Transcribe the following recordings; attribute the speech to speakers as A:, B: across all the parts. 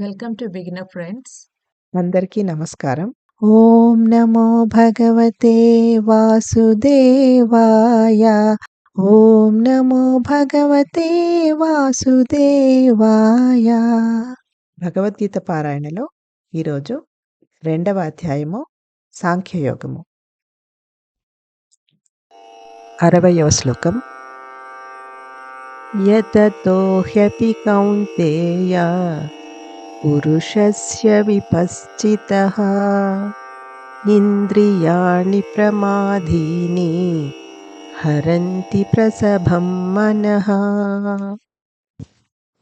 A: Welcome to beginner friends.
B: అందరికీ నమస్కారం. ఓం నమో భగవతే వాసుదేవాయ. ఓం నమో భగవతే వాసుదేవాయ. భగవద్గీత పారాయణలో ఈరోజు 2వ అధ్యాయము సాంఖ్యయోగము. 60వ శ్లోకం. యతతో happy Kaunteya పురుషస్య విపశ్చితః ఇంద్రియాణి ప్రమాదీని హరంతి ప్రసభం మనః.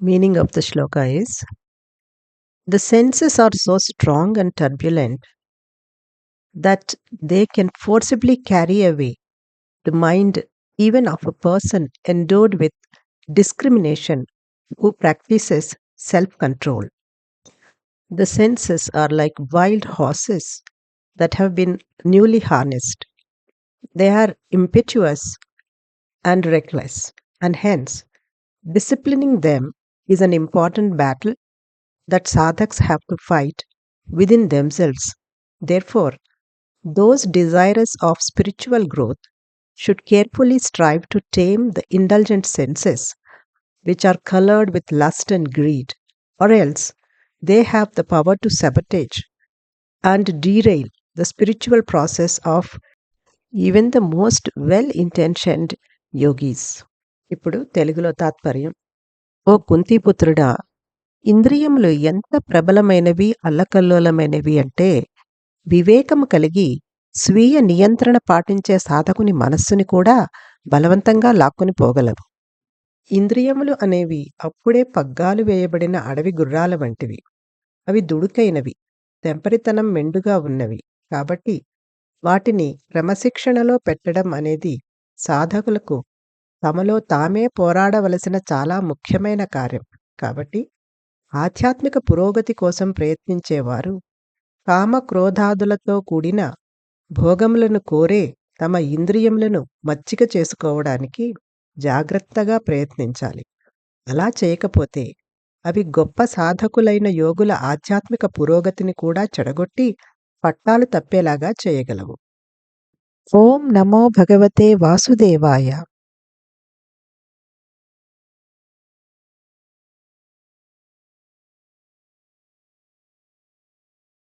B: Meaning of the shloka is, the senses are so strong and turbulent that they can forcibly carry away the mind even of a person endowed with discrimination who practices self-control. The senses are like wild horses that have been newly harnessed. They are impetuous and reckless, and hence disciplining them is an important battle that sadhaks have to fight within themselves. Therefore, those desirous of spiritual growth should carefully strive to tame the indulgent senses, which are colored with lust and greed, or else they have the power to sabotage and derail the spiritual process of even the most well-intentioned yogis. ఇప్పుడు తెలుగులో తాత్పర్యం. ఓ కుంతిపుత్రుడా, ఇంద్రియములు ఎంత ప్రబలమైనవి, అల్లకల్లోలమైనవి అంటే వివేకము కలిగి స్వీయ నియంత్రణ పాటించే సాధకుని మనస్సుని కూడా బలవంతంగా లాక్కొని పోగలవు. ఇంద్రియములు అనేవి అప్పుడే పగ్గాలు వేయబడిన అడవి గుర్రాల వంటివి. అవి దుడుకైనవి, తెంపరితనం మెండుగా ఉన్నవి. కాబట్టి వాటిని క్రమశిక్షణలో పెట్టడం అనేది సాధకులకు తమలో తామే పోరాడవలసిన చాలా ముఖ్యమైన కార్యం. కాబట్టి ఆధ్యాత్మిక పురోగతి కోసం ప్రయత్నించేవారు కామ క్రోధాదులతో కూడిన భోగములను కోరే తమ ఇంద్రియములను మచ్చిక చేసుకోవడానికి జాగ్రత్తగా ప్రయత్నించాలి. అలా చేయకపోతే అవి గొప్ప సాధకులైన యోగుల ఆధ్యాత్మిక పురోగతిని కూడా చెడగొట్టి పట్టాలు తప్పేలాగా చేయగలవు. ఓం నమో భగవతే వాసుదేవాయ.